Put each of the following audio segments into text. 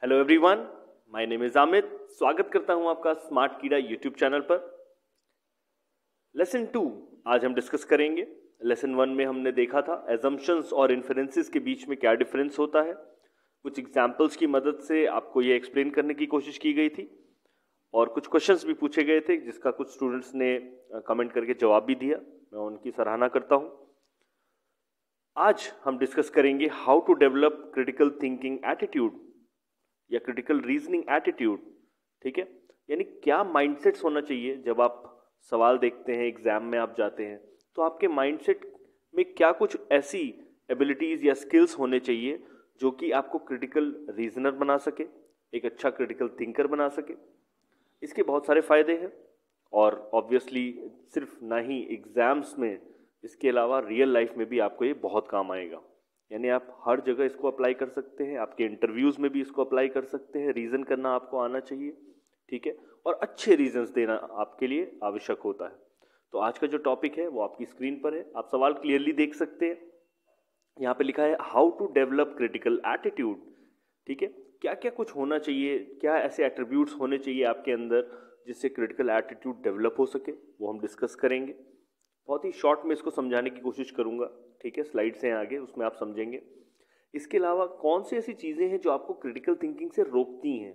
Hello everyone, my name is Amit. स्वागत करता हूं आपका स्मार्ट कीड़ा यूट्यूब चैनल पर। लेसन 2 आज हम डिस्कस करेंगे। लेसन 1 में हमने देखा था एजम्पशंस और इन्फेरेंसेस के बीच में क्या डिफरेंस होता है। कुछ एग्जाम्पल्स की मदद से आपको ये एक्सप्लेन करने की कोशिश की गई थी और कुछ क्वेश्चंस भी पूछे गए थे जिसका कुछ स्टूडेंट्स ने कमेंट करके जवाब भी दिया। मैं उनकी सराहना करता हूं। आज हम डिस्कस करेंगे how to develop critical thinking attitude या क्रिटिकल रीजनिंग एटीट्यूड। ठीक है, यानी क्या माइंडसेट्स होना चाहिए जब आप सवाल देखते हैं, एग्जाम में आप जाते हैं, तो आपके माइंडसेट में क्या कुछ ऐसी एबिलिटीज या स्किल्स होने चाहिए जो कि आपको क्रिटिकल रीजनर बना सके, एक अच्छा क्रिटिकल थिंकर बना सके। इसके बहुत सारे फायदे हैं और ऑब्वियसली सिर्फ ना ही एग्जाम्स में, इसके अलावा रियल लाइफ में भी आपको ये बहुत काम आएगा। यानी आप हर जगह इसको अप्लाई कर सकते हैं, आपके इंटरव्यूज में भी इसको अप्लाई कर सकते हैं। रीजन करना आपको आना चाहिए, ठीक है, और अच्छे रीजंस देना आपके लिए आवश्यक होता है। तो आज का जो टॉपिक है वो आपकी स्क्रीन पर है, आप सवाल क्लियरली देख सकते हैं। यहाँ पे लिखा है how to develop critical attitude. ठीक है, क्या क्या कुछ होना चाहिए, क्या ऐसे एट्रीब्यूट्स होने चाहिए आपके अंदर जिससे क्रिटिकल एटीट्यूड डेवलप हो सके, वो हम डिस्कस करेंगे। बहुत ही शॉर्ट में इसको समझाने की कोशिश करूंगा। ठीक है, स्लाइड से आगे उसमें आप समझेंगे। इसके अलावा कौन सी ऐसी चीज़ें हैं जो आपको क्रिटिकल थिंकिंग से रोकती हैं,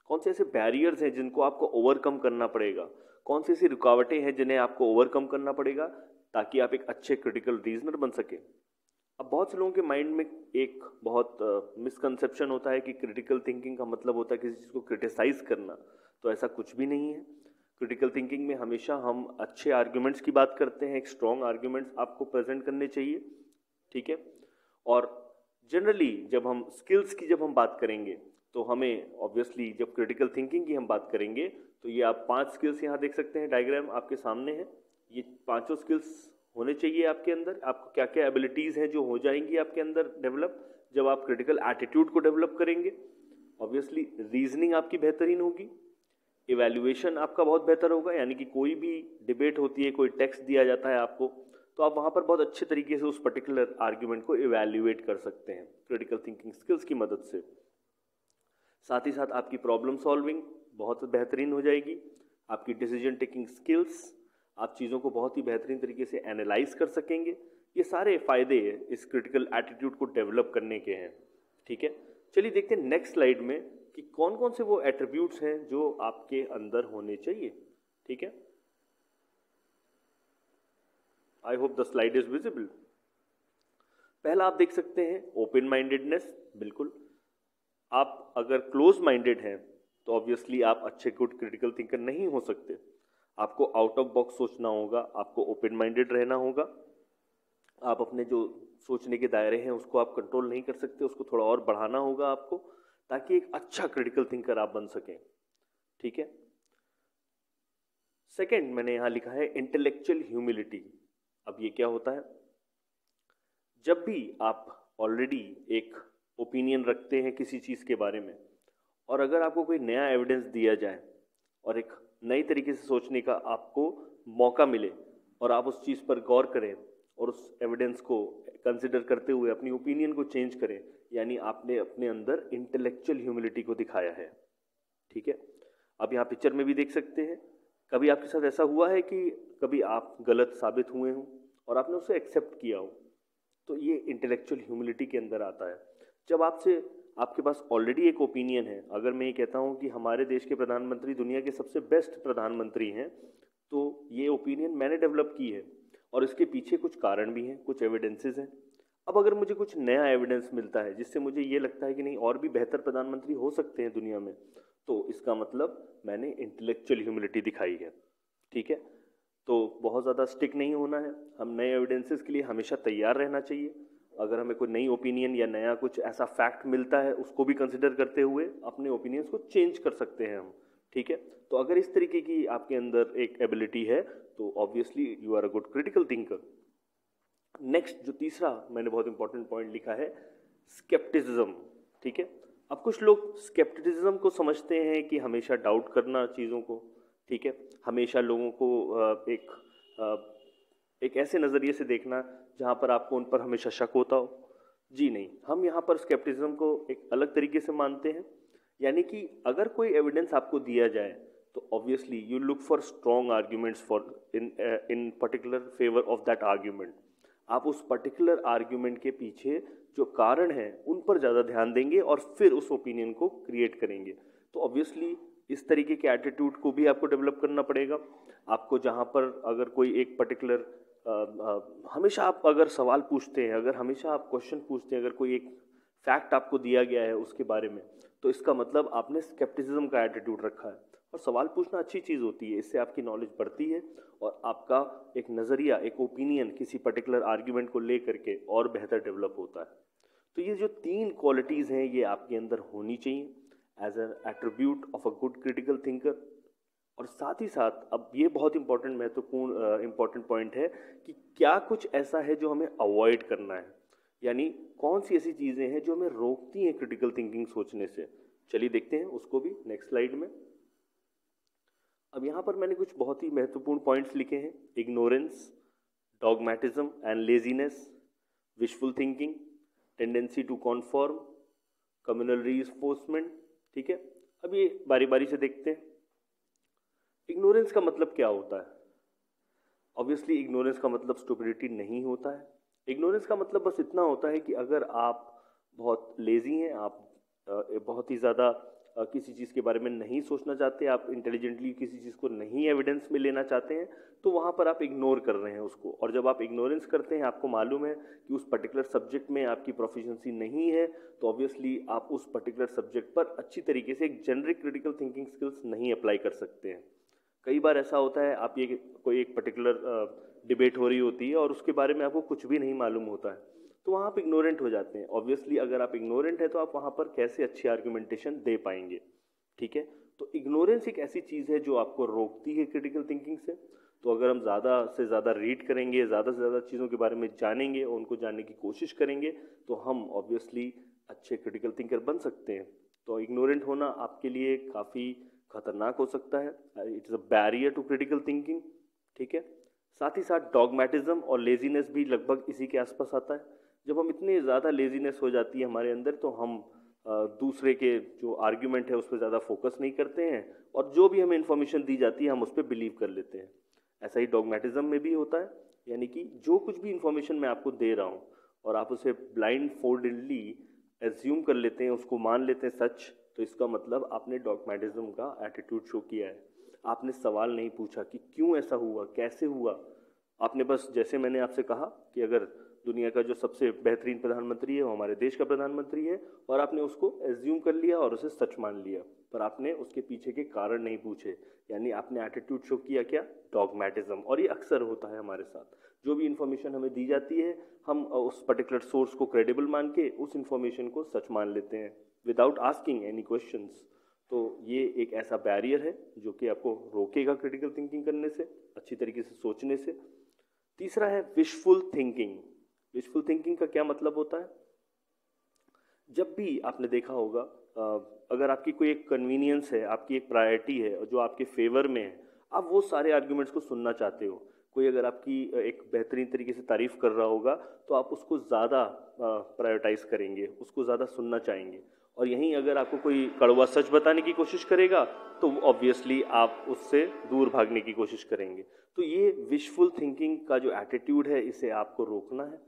कौन से ऐसे बैरियर्स हैं जिनको आपको ओवरकम करना पड़ेगा, कौन सी ऐसी रुकावटें हैं जिन्हें आपको ओवरकम करना पड़ेगा ताकि आप एक अच्छे क्रिटिकल रीजनर बन सके। अब बहुत से लोगों के माइंड में एक बहुत मिसकंसेप्शन होता है कि क्रिटिकल थिंकिंग का मतलब होता है किसी चीज़ को क्रिटिसाइज करना। तो ऐसा कुछ भी नहीं है। क्रिटिकल थिंकिंग में हमेशा हम अच्छे आर्ग्यूमेंट्स की बात करते हैं, एक स्ट्रॉन्ग आर्ग्यूमेंट्स आपको प्रेजेंट करने चाहिए। ठीक है, और जनरली जब हम स्किल्स की जब हम बात करेंगे तो हमें ऑब्वियसली जब क्रिटिकल थिंकिंग की हम बात करेंगे तो ये आप 5 स्किल्स यहाँ देख सकते हैं, डायग्राम आपके सामने है। ये पांचों स्किल्स होने चाहिए आपके अंदर। आपको क्या क्या एबिलिटीज़ हैं जो हो जाएंगी आपके अंदर डेवलप जब आप क्रिटिकल एटीट्यूड को डेवलप करेंगे। ऑब्वियसली रीजनिंग आपकी बेहतरीन होगी, इवैल्यूएशन आपका बहुत बेहतर होगा, यानी कि कोई भी डिबेट होती है, कोई टेक्स्ट दिया जाता है आपको, तो आप वहाँ पर बहुत अच्छे तरीके से उस पर्टिकुलर आर्ग्यूमेंट को इवैल्यूएट कर सकते हैं क्रिटिकल थिंकिंग स्किल्स की मदद से। साथ ही साथ आपकी प्रॉब्लम सॉल्विंग बहुत बेहतरीन हो जाएगी, आपकी डिसीजन टेकिंग स्किल्स, आप चीज़ों को बहुत ही बेहतरीन तरीके से एनालाइज कर सकेंगे। ये सारे फायदे इस क्रिटिकल एटीट्यूड को डेवलप करने के हैं। ठीक है, चलिए देखते हैं नेक्स्ट स्लाइड में कि कौन कौन से वो एट्रीब्यूट्स हैं जो आपके अंदर होने चाहिए। ठीक है, I hope the slide is visible. पहला आप देख सकते हैं ओपन माइंडेडनेस। बिल्कुल, आप अगर क्लोज माइंडेड हैं तो ऑब्वियसली आप अच्छे गुड क्रिटिकल थिंकर नहीं हो सकते। आपको आउट ऑफ बॉक्स सोचना होगा, आपको ओपन माइंडेड रहना होगा। आप अपने जो सोचने के दायरे हैं उसको आप कंट्रोल नहीं कर सकते, उसको थोड़ा और बढ़ाना होगा आपको, ताकि एक अच्छा क्रिटिकल थिंकर आप बन सकें। ठीक है, सेकंड मैंने यहां लिखा है इंटेलेक्चुअल ह्यूमिलिटी। अब ये क्या होता है? जब भी आप ऑलरेडी एक ओपिनियन रखते हैं किसी चीज के बारे में और अगर आपको कोई नया एविडेंस दिया जाए और एक नई तरीके से सोचने का आपको मौका मिले और आप उस चीज पर गौर करें और उस एविडेंस को कंसिडर करते हुए अपनी ओपिनियन को चेंज करें, यानी आपने अपने अंदर इंटेलेक्चुअल ह्यूमिलिटी को दिखाया है। ठीक है, अब यहाँ पिक्चर में भी देख सकते हैं। कभी आपके साथ ऐसा हुआ है कि कभी आप गलत साबित हुए हों और आपने उसे एक्सेप्ट किया हो, तो ये इंटेलेक्चुअल ह्यूमिलिटी के अंदर आता है। जब आपके पास ऑलरेडी एक ओपिनियन है, अगर मैं ये कहता हूँ कि हमारे देश के प्रधानमंत्री दुनिया के सबसे बेस्ट प्रधानमंत्री हैं, तो ये ओपिनियन मैंने डेवलप की है और इसके पीछे कुछ कारण भी हैं, कुछ एविडेंसेस हैं। अब अगर मुझे कुछ नया एविडेंस मिलता है जिससे मुझे ये लगता है कि नहीं और भी बेहतर प्रधानमंत्री हो सकते हैं दुनिया में, तो इसका मतलब मैंने इंटेलेक्चुअल ह्यूमिलिटी दिखाई है। ठीक है, तो बहुत ज़्यादा स्टिक नहीं होना है, हम नए एविडेंसेस के लिए हमेशा तैयार रहना चाहिए। अगर हमें कोई नई ओपिनियन या नया कुछ ऐसा फैक्ट मिलता है उसको भी कंसिडर करते हुए अपने ओपिनियंस को चेंज कर सकते हैं हम। ठीक है, तो अगर इस तरीके की आपके अंदर एक एबिलिटी है तो obviously you are a good critical thinker. Next जो तीसरा मैंने बहुत इंपॉर्टेंट पॉइंट लिखा है स्केप्टिसिज्म। ठीक है, अब कुछ लोग स्केप्टिसिज्म को समझते हैं कि हमेशा डाउट करना चीज़ों को। ठीक है, हमेशा लोगों को एक ऐसे नज़रिए से देखना जहाँ पर आपको उन पर हमेशा शक होता हो। जी नहीं, हम यहाँ पर स्केप्टिसिज्म को एक अलग तरीके से मानते हैं। यानी कि अगर कोई एविडेंस आपको दिया जाए तो obviously you look for strong arguments for in particular favour of that argument. आप उस पर्टिकुलर आर्ग्यूमेंट के पीछे जो कारण है उन पर ज़्यादा ध्यान देंगे और फिर उस ओपिनियन को क्रिएट करेंगे। तो ऑब्वियसली इस तरीके के एटीट्यूड को भी आपको डेवलप करना पड़ेगा। आपको जहाँ पर अगर कोई एक पर्टिकुलर हमेशा आप अगर सवाल पूछते हैं, अगर हमेशा आप क्वेश्चन पूछते हैं, अगर कोई एक फैक्ट आपको दिया गया है उसके बारे में, तो इसका मतलब आपने स्केप्टिसिज्म का एटीट्यूड रखा है। और सवाल पूछना अच्छी चीज़ होती है, इससे आपकी नॉलेज बढ़ती है और आपका एक नज़रिया, एक ओपिनियन किसी पर्टिकुलर आर्ग्यूमेंट को ले करके और बेहतर डेवलप होता है। तो ये जो 3 क्वालिटीज़ हैं ये आपके अंदर होनी चाहिए as an attribute of a good critical thinker. और साथ ही साथ अब ये बहुत इंपॉर्टेंट महत्वपूर्ण इंपॉर्टेंट पॉइंट है कि क्या कुछ ऐसा है जो हमें अवॉइड करना है, यानी कौन सी ऐसी चीज़ें हैं जो हमें रोकती हैं क्रिटिकल थिंकिंग सोचने से। चलिए देखते हैं उसको भी नेक्स्ट स्लाइड में। अब यहाँ पर मैंने कुछ बहुत ही महत्वपूर्ण पॉइंट्स लिखे हैं। Ignorance, dogmatism and laziness, wishful thinking, tendency to conform, communal reinforcement. ठीक है, अब ये बारी बारी से देखते हैं। इग्नोरेंस का मतलब क्या होता है? ऑब्वियसली इग्नोरेंस का मतलब स्टुपिडिटी नहीं होता है। इग्नोरेंस का मतलब बस इतना होता है कि अगर आप बहुत लेजी हैं, आप बहुत ही ज़्यादा किसी चीज़ के बारे में नहीं सोचना चाहते, आप इंटेलिजेंटली किसी चीज़ को नहीं एविडेंस में लेना चाहते हैं, तो वहाँ पर आप इग्नोर कर रहे हैं उसको। और जब आप इग्नोरेंस करते हैं, आपको मालूम है कि उस पर्टिकुलर सब्जेक्ट में आपकी प्रोफिशिएंसी नहीं है, तो ऑब्वियसली आप उस पर्टिकुलर सब्जेक्ट पर अच्छी तरीके से एक जेनरिक क्रिटिकल थिंकिंग स्किल्स नहीं अप्लाई कर सकते हैं। कई बार ऐसा होता है, आप ये कोई एक पर्टिकुलर डिबेट हो रही होती है और उसके बारे में आपको कुछ भी नहीं मालूम होता है, तो वहाँ आप इग्नोरेंट हो जाते हैं। ऑब्वियसली अगर आप इग्नोरेंट है तो आप वहाँ पर कैसे अच्छी आर्गुमेंटेशन दे पाएंगे। ठीक है, तो इग्नोरेंस एक ऐसी चीज़ है जो आपको रोकती है क्रिटिकल थिंकिंग से। तो अगर हम ज़्यादा से ज़्यादा रीड करेंगे, ज़्यादा से ज़्यादा चीज़ों के बारे में जानेंगे और उनको जानने की कोशिश करेंगे, तो हम ऑब्वियसली अच्छे क्रिटिकल थिंकर बन सकते हैं। तो इग्नोरेंट होना आपके लिए काफ़ी खतरनाक हो सकता है। It is a barrier to critical thinking. ठीक है, साथ ही साथ डॉगमेटिज्म और लेजीनेस भी लगभग इसी के आसपास आता है। जब हम इतने ज़्यादा लेजीनेस हो जाती है हमारे अंदर, तो हम दूसरे के जो आर्ग्यूमेंट है उस पर ज़्यादा फोकस नहीं करते हैं और जो भी हमें इन्फॉर्मेशन दी जाती है हम उस पर बिलीव कर लेते हैं। ऐसा ही डॉगमेटिज्म में भी होता है, यानी कि जो कुछ भी इन्फॉर्मेशन मैं आपको दे रहा हूँ और आप उसे ब्लाइंड फोल्डेडली एज्यूम कर लेते हैं, उसको मान लेते हैं सच, तो इसका मतलब आपने डॉगमेटिज्म का एटीट्यूड शो किया है। आपने सवाल नहीं पूछा कि क्यों ऐसा हुआ, कैसे हुआ। आपने बस, जैसे मैंने आपसे कहा कि अगर दुनिया का जो सबसे बेहतरीन प्रधानमंत्री है वो हमारे देश का प्रधानमंत्री है, और आपने उसको एज्यूम कर लिया और उसे सच मान लिया, पर आपने उसके पीछे के कारण नहीं पूछे, यानी आपने एटीट्यूड शो किया क्या? डॉगमेटिज्म। और ये अक्सर होता है हमारे साथ। जो भी इन्फॉर्मेशन हमें दी जाती है, हम उस पर्टिकुलर सोर्स को क्रेडिबल मान के उस इन्फॉर्मेशन को सच मान लेते हैं विदाउट आस्किंग एनी क्वेश्चंस। तो ये एक ऐसा बैरियर है जो कि आपको रोकेगा क्रिटिकल थिंकिंग करने से, अच्छी तरीके से सोचने से। तीसरा है विशफुल थिंकिंग। विशफुल थिंकिंग का क्या मतलब होता है? जब भी आपने देखा होगा, अगर आपकी कोई एक कन्वीनियंस है, आपकी एक प्रायोरिटी है जो आपके फेवर में है, आप वो सारे आर्ग्यूमेंट्स को सुनना चाहते हो। कोई अगर आपकी एक बेहतरीन तरीके से तारीफ कर रहा होगा तो आप उसको ज़्यादा प्रायोरिटाइज करेंगे, उसको ज़्यादा सुनना चाहेंगे। और यहीं अगर आपको कोई कड़वा सच बताने की कोशिश करेगा तो ऑब्वियसली आप उससे दूर भागने की कोशिश करेंगे। तो ये विशफुल थिंकिंग का जो एटीट्यूड है, इसे आपको रोकना है।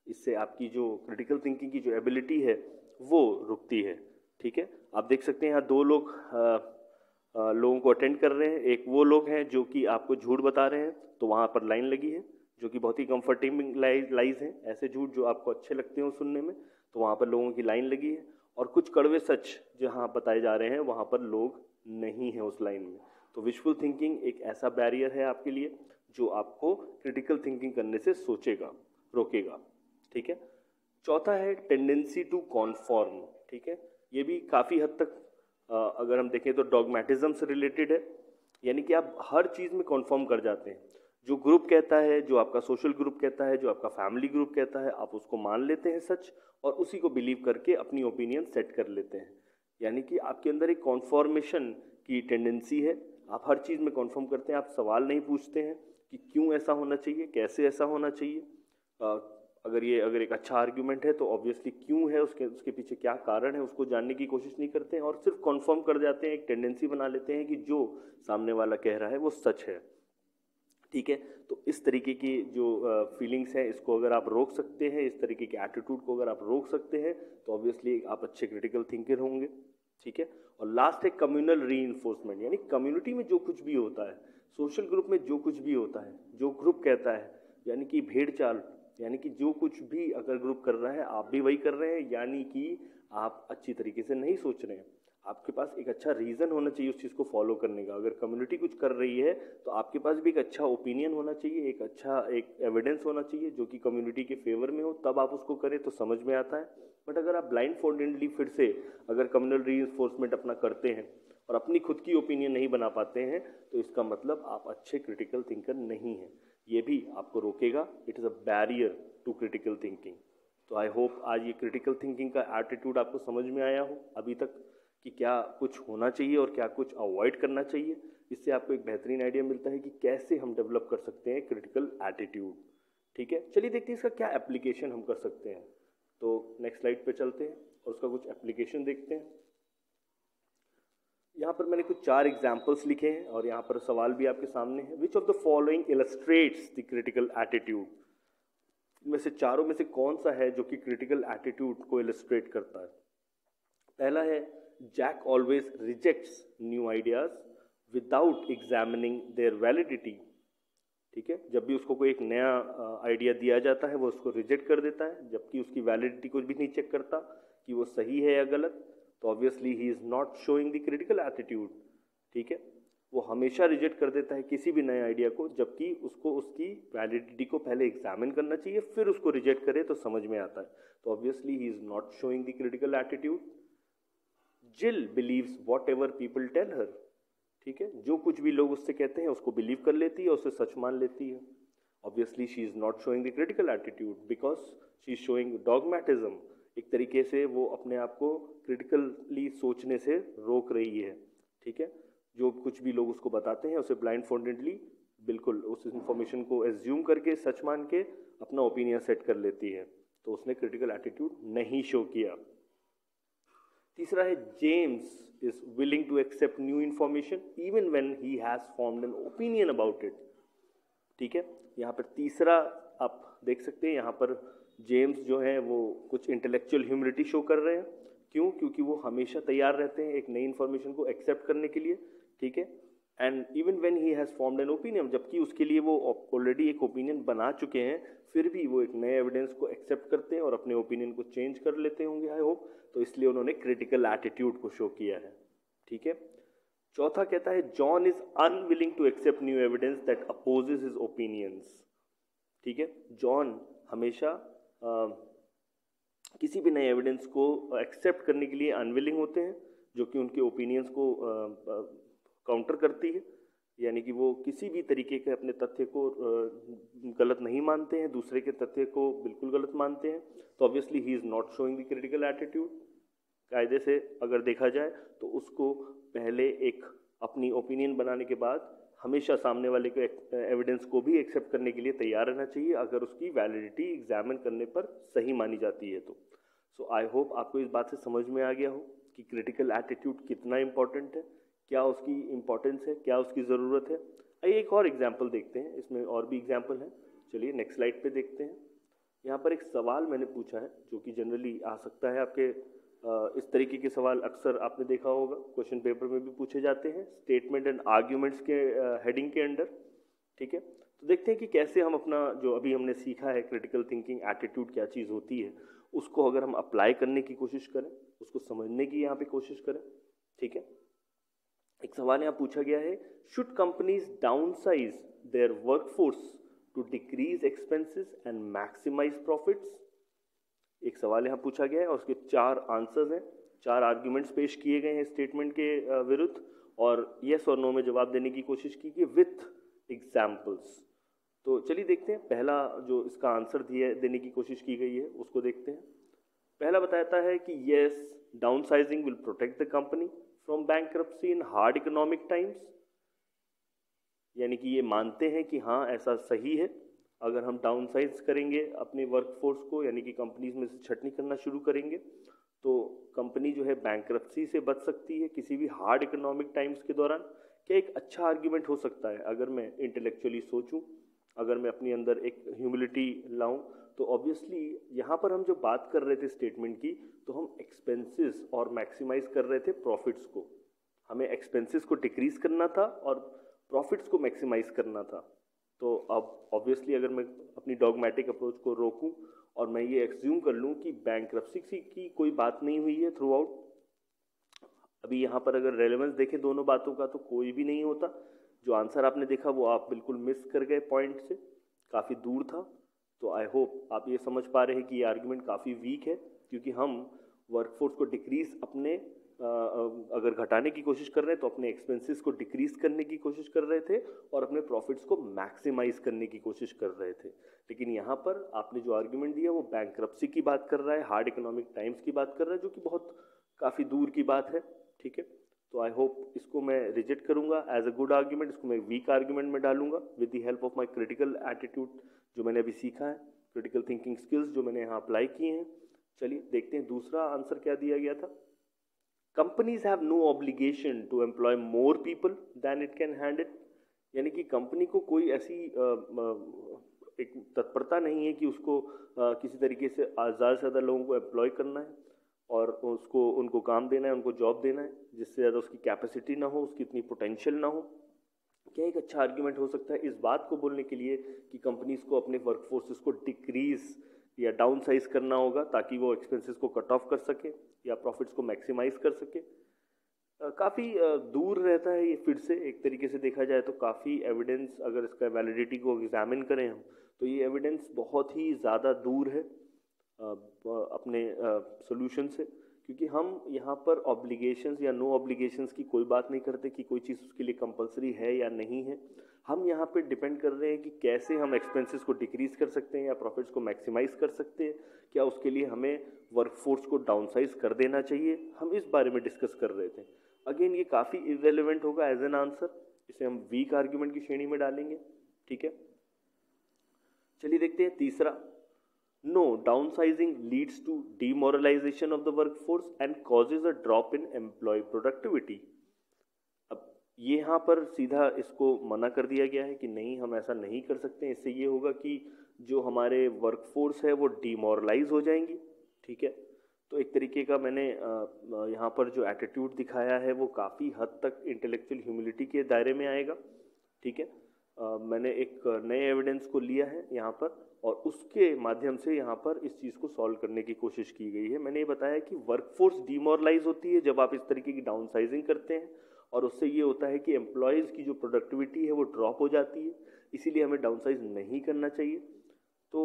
इससे आपकी जो क्रिटिकल थिंकिंग की जो एबिलिटी है वो रुकती है। ठीक है, आप देख सकते हैं यहाँ 2 लोग लोगों को अटेंड कर रहे हैं। एक वो लोग हैं जो कि आपको झूठ बता रहे हैं, तो वहाँ पर लाइन लगी है जो कि बहुत ही कंफर्टेबल लाइज हैं, ऐसे झूठ जो आपको अच्छे लगते हो सुनने में, तो वहाँ पर लोगों की लाइन लगी है। और कुछ कड़वे सच जहाँ बताए जा रहे हैं वहाँ पर लोग नहीं हैं उस लाइन में। तो विशफुल थिंकिंग एक ऐसा बैरियर है आपके लिए जो आपको क्रिटिकल थिंकिंग करने से सोचेगा, रोकेगा। ठीक है, चौथा है टेंडेंसी टू कॉन्फॉर्म। ठीक है, ये भी काफ़ी हद तक अगर हम देखें तो डॉगमेटिज्म से रिलेटेड है, यानी कि आप हर चीज़ में कॉन्फॉर्म कर जाते हैं। जो ग्रुप कहता है, जो आपका सोशल ग्रुप कहता है, जो आपका फैमिली ग्रुप कहता है, आप उसको मान लेते हैं सच और उसी को बिलीव करके अपनी ओपिनियन सेट कर लेते हैं। यानी कि आपके अंदर एक कॉन्फॉर्मेशन की टेंडेंसी है, आप हर चीज़ में कॉन्फर्म करते हैं, आप सवाल नहीं पूछते हैं कि क्यों ऐसा होना चाहिए, कैसे ऐसा होना चाहिए। अगर एक अच्छा आर्ग्यूमेंट है तो ऑब्वियसली क्यों है, उसके पीछे क्या कारण है, उसको जानने की कोशिश नहीं करते हैं और सिर्फ कन्फर्म कर जाते हैं, एक टेंडेंसी बना लेते हैं कि जो सामने वाला कह रहा है वो सच है। ठीक है, तो इस तरीके की जो फीलिंग्स हैं इसको अगर आप रोक सकते हैं, इस तरीके के एटीट्यूड को अगर आप रोक सकते हैं तो ऑब्वियसली आप अच्छे क्रिटिकल थिंकर होंगे। ठीक है, और लास्ट है कम्युनल रीइंफोर्समेंट, यानी कम्युनिटी में जो कुछ भी होता है, सोशल ग्रुप में जो कुछ भी होता है, जो ग्रुप कहता है, यानी कि भेड़ चाल, यानी कि जो कुछ भी अगर ग्रुप कर रहा है आप भी वही कर रहे हैं, यानी कि आप अच्छी तरीके से नहीं सोच रहे हैं। आपके पास एक अच्छा रीज़न होना चाहिए उस चीज़ को फॉलो करने का। अगर कम्युनिटी कुछ कर रही है तो आपके पास भी एक अच्छा ओपिनियन होना चाहिए, एक एविडेंस होना चाहिए जो कि कम्युनिटी के फेवर में हो, तब आप उसको करें तो समझ में आता है। बट अगर आप ब्लाइंड फोल्डेडली फिर से अगर कम्युनल रीइंफोर्समेंट अपना करते हैं और अपनी खुद की ओपिनियन नहीं बना पाते हैं तो इसका मतलब आप अच्छे क्रिटिकल थिंकर नहीं हैं। ये भी आपको रोकेगा, it is a barrier to critical thinking. तो आई होप आज ये क्रिटिकल थिंकिंग का एटीट्यूड आपको समझ में आया हो अभी तक, कि क्या कुछ होना चाहिए और क्या कुछ अवॉइड करना चाहिए। इससे आपको एक बेहतरीन आइडिया मिलता है कि कैसे हम डेवलप कर सकते हैं क्रिटिकल एटीट्यूड। ठीक है, चलिए देखते हैं इसका क्या एप्लीकेशन हम कर सकते हैं। तो नेक्स्ट स्लाइड पे चलते हैं और उसका कुछ एप्लीकेशन देखते हैं। यहाँ पर मैंने कुछ 4 एग्जाम्पल्स लिखे हैं और यहाँ पर सवाल भी आपके सामने है। Which of the following illustrates the critical attitude, इनमें से चारों में से कौन सा है जो कि क्रिटिकल एटीट्यूड को इलस्ट्रेट करता है। पहला है Jack always rejects new ideas without examining their validity. ठीक है, जब भी उसको कोई एक नया आइडिया दिया जाता है वो उसको रिजेक्ट कर देता है, जबकि उसकी वैलिडिटी को भी नहीं चेक करता कि वो सही है या गलत। तो obviously he is not showing the critical attitude. ठीक है, वो हमेशा रिजेक्ट कर देता है किसी भी नए आइडिया को, जबकि उसको उसकी वैलिडिटी को पहले एग्जामिन करना चाहिए, फिर उसको रिजेक्ट करे तो समझ में आता है। तो obviously he is not showing the critical attitude. Jill believes whatever people tell her. ठीक है, जो कुछ भी लोग उससे कहते हैं उसको बिलीव कर लेती है, उसे सच मान लेती है। Obviously she is not showing the critical attitude because she is showing dogmatism. एक तरीके से वो अपने आप को क्रिटिकली सोचने से रोक रही है। ठीक है, जो कुछ भी लोग उसको बताते हैं उसे ब्लाइंड फोल्डेडली बिल्कुल उस इंफॉर्मेशन को एज्यूम करके सच मान के अपना ओपिनियन सेट कर लेती है, तो उसने क्रिटिकल एटीट्यूड नहीं शो किया। तीसरा है James is willing to accept new information even when he has formed an opinion about it. ठीक है, यहाँ पर तीसरा आप देख सकते हैं, यहाँ पर जेम्स जो है वो कुछ इंटेलेक्चुअल ह्यूमिलिटी शो कर रहे हैं। क्यों? क्योंकि वो हमेशा तैयार रहते हैं एक नई इन्फॉर्मेशन को एक्सेप्ट करने के लिए। ठीक है, and even when he has formed an opinion, जबकि उसके लिए वो ऑलरेडी एक ओपिनियन बना चुके हैं, फिर भी वो एक नए एविडेंस को एक्सेप्ट करते हैं और अपने ओपिनियन को चेंज कर लेते होंगे आई होप। तो इसलिए उन्होंने क्रिटिकल एटीट्यूड को शो किया है। ठीक है, चौथा कहता है John is unwilling to accept new evidence that opposes his opinions. ठीक है, जॉन हमेशा किसी भी नए एविडेंस को एक्सेप्ट करने के लिए अनविलिंग होते हैं, जो कि उनके ओपिनियंस को काउंटर करती है, यानी कि वो किसी भी तरीके के अपने तथ्य को गलत नहीं मानते हैं, दूसरे के तथ्य को बिल्कुल गलत मानते हैं। तो obviously he is not showing the critical attitude. कायदे से अगर देखा जाए तो उसको पहले एक अपनी ओपिनियन बनाने के बाद हमेशा सामने वाले के एविडेंस को भी एक्सेप्ट करने के लिए तैयार रहना चाहिए, अगर उसकी वैलिडिटी एग्जामिन करने पर सही मानी जाती है तो। सो आई होप आपको इस बात से समझ में आ गया हो कि क्रिटिकल एटीट्यूड कितना इंपॉर्टेंट है, क्या उसकी इम्पोर्टेंस है, क्या उसकी ज़रूरत है। आइए एक और एग्जाम्पल देखते हैं, इसमें और भी एग्जाम्पल हैं। चलिए नेक्स्ट स्लाइड पे देखते हैं। यहाँ पर एक सवाल मैंने पूछा है जो कि जनरली आ सकता है आपके इस तरीके के सवाल अक्सर आपने देखा होगा, क्वेश्चन पेपर में भी पूछे जाते हैं, स्टेटमेंट एंड आर्ग्यूमेंट्स के हेडिंग के अंडर। ठीक है, तो देखते हैं कि कैसे हम अपना जो अभी हमने सीखा है क्रिटिकल थिंकिंग एटीट्यूड क्या चीज़ होती है, उसको अगर हम अप्लाई करने की कोशिश करें, उसको समझने की यहाँ पे कोशिश करें। ठीक है, एक सवाल यहाँ पूछा गया है, should companies downsize their workforce to decrease expenses and maximise profits. एक सवाल यहाँ पूछा गया है और उसके 4 आंसर्स हैं, 4 आर्ग्यूमेंट्स पेश किए गए हैं स्टेटमेंट के विरुद्ध, और यस और नो में जवाब देने की कोशिश की गई विथ एग्जाम्पल्स। तो चलिए देखते हैं, पहला जो इसका आंसर देने की कोशिश की गई है उसको देखते हैं। पहला बताता है कि yes, downsizing will protect the company from bankruptcy in hard economic times, यानी कि ये मानते हैं कि हाँ ऐसा सही है, अगर हम डाउन साइज करेंगे अपने वर्कफोर्स को, यानी कि कंपनीज में से छटनी करना शुरू करेंगे, तो कंपनी जो है बैंकरप्सी से बच सकती है किसी भी हार्ड इकोनॉमिक टाइम्स के दौरान। क्या एक अच्छा आर्ग्यूमेंट हो सकता है अगर मैं इंटेलेक्चुअली सोचूं, अगर मैं अपने अंदर एक ह्यूमिलिटी लाऊं, तो ऑब्वियसली यहाँ पर हम जो बात कर रहे थे स्टेटमेंट की, तो हम एक्सपेंसेस और मैक्सिमाइज कर रहे थे प्रॉफिट्स को। हमें एक्सपेंसेस को डिक्रीज करना था और प्रॉफिट्स को मैक्सिमाइज करना था। तो अब ऑब्वियसली अगर मैं अपनी डॉगमेटिक अप्रोच को रोकूं और मैं ये एक्सज्यूम कर लूं कि बैंकरप्सी की कोई बात नहीं हुई है थ्रू आउट, अभी यहाँ पर अगर रेलेवेंस देखें दोनों बातों का तो कोई भी नहीं होता। जो आंसर आपने देखा वो आप बिल्कुल मिस कर गए, पॉइंट से काफ़ी दूर था। तो आई होप आप ये समझ पा रहे हैं कि ये आर्ग्यूमेंट काफ़ी वीक है, क्योंकि हम वर्कफोर्स को डिक्रीज अपने अगर घटाने की कोशिश कर रहे हैं तो अपने एक्सपेंसेस को डिक्रीज करने की कोशिश कर रहे थे और अपने प्रॉफिट्स को मैक्सिमाइज करने की कोशिश कर रहे थे। लेकिन यहाँ पर आपने जो आर्ग्यूमेंट दिया वो बैंकरप्सी की बात कर रहा है, हार्ड इकोनॉमिक टाइम्स की बात कर रहा है, जो कि बहुत काफ़ी दूर की बात है। ठीक है, तो आई होप इसको मैं रिजेक्ट करूंगा एज अ गुड आर्ग्यूमेंट, इसको मैं वीक आर्ग्यूमेंट में डालूंगा with the help of my critical attitude जो मैंने अभी सीखा है, क्रिटिकल थिंकिंग स्किल्स जो मैंने यहाँ अप्लाई किए हैं। चलिए देखते हैं दूसरा आंसर क्या दिया गया था। Companies have no obligation to employ more people than it can handle, यानी कि कंपनी को कोई ऐसी एक तत्परता नहीं है कि उसको किसी तरीके से ज़्यादा से ज़्यादा लोगों को एम्प्लॉय करना है और उसको उनको काम देना है, उनको जॉब देना है जिससे ज़्यादा उसकी कैपेसिटी ना हो, उसकी इतनी पोटेंशियल ना हो। क्या एक अच्छा आर्ग्यूमेंट हो सकता है इस बात को बोलने के लिए कि कंपनीज को अपने वर्कफोर्सेस को डिक्रीज या डाउन साइज करना होगा ताकि वो एक्सपेंसेस को कट ऑफ कर सके या प्रॉफिट्स को मैक्सिमाइज कर सके? काफ़ी दूर रहता है ये, फिर से एक तरीके से देखा जाए तो काफ़ी एविडेंस, अगर इसका वैलिडिटी को एग्जामिन करें हम, तो ये एविडेंस बहुत ही ज़्यादा दूर है अपने सोल्यूशन से, क्योंकि हम यहाँ पर ऑब्लिगेशंस या नो ऑब्लिगेशंस की कोई बात नहीं करते कि कोई चीज़ उसके लिए कंपलसरी है या नहीं है। हम यहाँ पे डिपेंड कर रहे हैं कि कैसे हम एक्सपेंसेस को डिक्रीज कर सकते हैं या प्रॉफिट्स को मैक्सिमाइज कर सकते हैं। क्या उसके लिए हमें वर्कफोर्स को डाउनसाइज कर देना चाहिए, हम इस बारे में डिस्कस कर रहे थे। अगेन ये काफ़ी इररेलेवेंट होगा एज एन आंसर, इसे हम वीक आर्ग्यूमेंट की श्रेणी में डालेंगे। ठीक है, चलिए देखते हैं तीसरा। No, downsizing leads to demoralization of the workforce and causes a drop in employee productivity. अब ये यहाँ पर सीधा इसको मना कर दिया गया है कि नहीं, हम ऐसा नहीं कर सकते। इससे ये होगा कि जो हमारे वर्कफोर्स है वो डिमोरलाइज हो जाएंगी। ठीक है, तो एक तरीके का मैंने यहाँ पर जो एटीट्यूड दिखाया है वो काफ़ी हद तक इंटेलेक्चुअल ह्यूमिलिटी के दायरे में आएगा। ठीक है, मैंने एक नए एविडेंस को लिया है यहाँ पर और उसके माध्यम से यहाँ पर इस चीज़ को सॉल्व करने की कोशिश की गई है। मैंने ये बताया कि वर्कफोर्स डिमोरलाइज होती है जब आप इस तरीके की डाउनसाइजिंग करते हैं, और उससे ये होता है कि एम्प्लॉयज़ की जो प्रोडक्टिविटी है वो ड्रॉप हो जाती है, इसीलिए हमें डाउनसाइज नहीं करना चाहिए। तो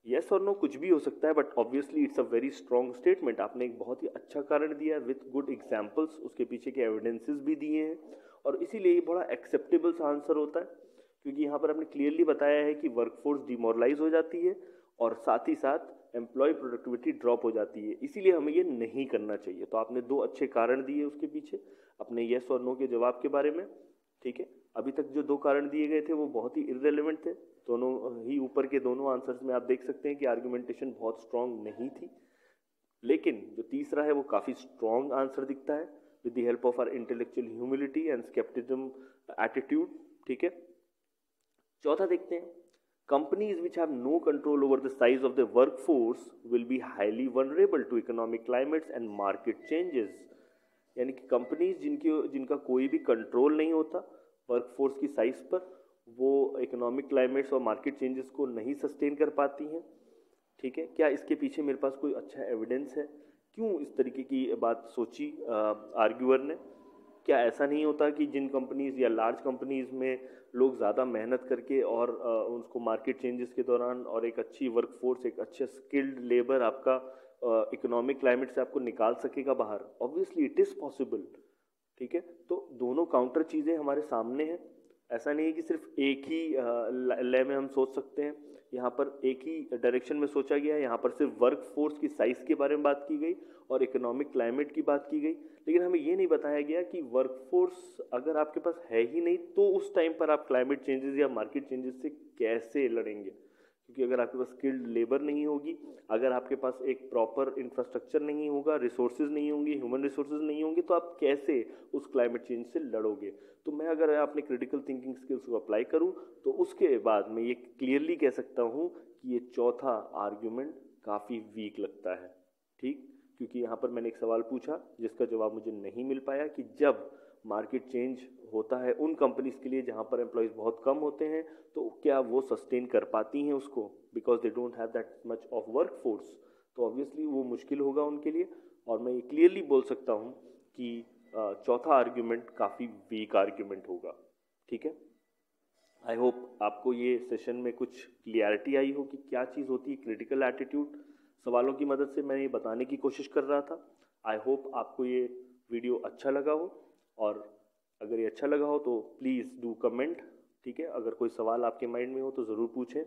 येस और नो कुछ भी हो सकता है, but obviously it's a very strong statement. आपने एक बहुत ही अच्छा कारण दिया विथ गुड एग्जाम्पल्स, उसके पीछे के एविडेंसेस भी दिए हैं, और इसीलिए ये बड़ा एक्सेप्टेबल सा आंसर होता है, क्योंकि यहाँ पर आपने क्लियरली बताया है कि वर्कफोर्स डिमोरलाइज हो जाती है और साथ ही साथ एम्प्लॉय प्रोडक्टिविटी ड्रॉप हो जाती है, इसीलिए हमें ये नहीं करना चाहिए। तो आपने दो अच्छे कारण दिए उसके पीछे अपने येस और नो के जवाब के बारे में। ठीक है, अभी तक जो दो कारण दिए गए थे वो बहुत ही इररेलेवेंट थे, दोनों ही ऊपर के दोनों आंसर्स में आप देख सकते हैं कि आर्गुमेंटेशन बहुत स्ट्रॉन्ग नहीं थी, लेकिन जो तीसरा है वो काफ़ी स्ट्रॉन्ग आंसर दिखता है with the help of our intellectual humility and scepticism attitude. ठीक है, चौथा देखते हैं। Companies which have no control over the size of the workforce will be highly vulnerable to economic climates and market changes, यानी कि companies जिनका कोई भी कंट्रोल नहीं होता वर्कफोर्स की साइज पर, वो इकोनॉमिक क्लाइमेट्स और मार्केट चेंजेस को नहीं सस्टेन कर पाती हैं। ठीक है, क्या इसके पीछे मेरे पास कोई अच्छा एविडेंस है? क्यों इस तरीके की बात सोची आर्ग्यूअर ने? क्या ऐसा नहीं होता कि जिन कंपनीज या लार्ज कंपनीज में लोग ज़्यादा मेहनत करके और उसको मार्केट चेंजेस के दौरान और एक अच्छी वर्कफोर्स, एक अच्छे स्किल्ड लेबर आपका इकोनॉमिक क्लाइमेट से आपको निकाल सकेगा बाहर? Obviously it is possible. ठीक है, तो दोनों काउंटर चीज़ें हमारे सामने हैं। ऐसा नहीं है कि सिर्फ एक ही लय में हम सोच सकते हैं, यहाँ पर एक ही डायरेक्शन में सोचा गया है। यहाँ पर सिर्फ वर्क फोर्स की साइज़ के बारे में बात की गई और इकोनॉमिक क्लाइमेट की बात की गई, लेकिन हमें ये नहीं बताया गया कि वर्कफोर्स अगर आपके पास है ही नहीं तो उस टाइम पर आप क्लाइमेट चेंजेस या मार्केट चेंजेस से कैसे लड़ेंगे। क्योंकि अगर आपके पास स्किल्ड लेबर नहीं होगी, अगर आपके पास एक प्रॉपर इंफ्रास्ट्रक्चर नहीं होगा, रिसोर्सेज नहीं होंगे, ह्यूमन रिसोर्सेज नहीं होंगे, तो आप कैसे उस क्लाइमेट चेंज से लड़ोगे। तो मैं अगर अपने क्रिटिकल थिंकिंग स्किल्स को अप्लाई करूं तो उसके बाद मैं ये क्लियरली कह सकता हूं कि ये चौथा आर्ग्यूमेंट काफ़ी वीक लगता है। ठीक, क्योंकि यहाँ पर मैंने एक सवाल पूछा जिसका जवाब मुझे नहीं मिल पाया कि जब मार्केट चेंज होता है उन कंपनीज के लिए जहाँ पर एम्प्लॉयज़ बहुत कम होते हैं, तो क्या वो सस्टेन कर पाती हैं उसको, because they don't have that much of work force. तो ऑब्वियसली वो मुश्किल होगा उनके लिए, और मैं ये क्लियरली बोल सकता हूँ कि चौथा आर्ग्यूमेंट काफ़ी वीक आर्ग्यूमेंट होगा। ठीक है, आई होप आपको ये सेशन में कुछ क्लियरिटी आई हो कि क्या चीज़ होती है क्रिटिकल एटीट्यूड। सवालों की मदद से मैं ये बताने की कोशिश कर रहा था। आई होप आपको ये वीडियो अच्छा लगा हो, और अगर ये अच्छा लगा हो तो प्लीज़ डू कमेंट। ठीक है, अगर कोई सवाल आपके माइंड में हो तो ज़रूर पूछें।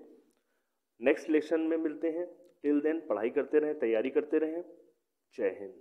नेक्स्ट लेक्शन में मिलते हैं। टिल देन पढ़ाई करते रहें, तैयारी करते रहें। जय हिंद।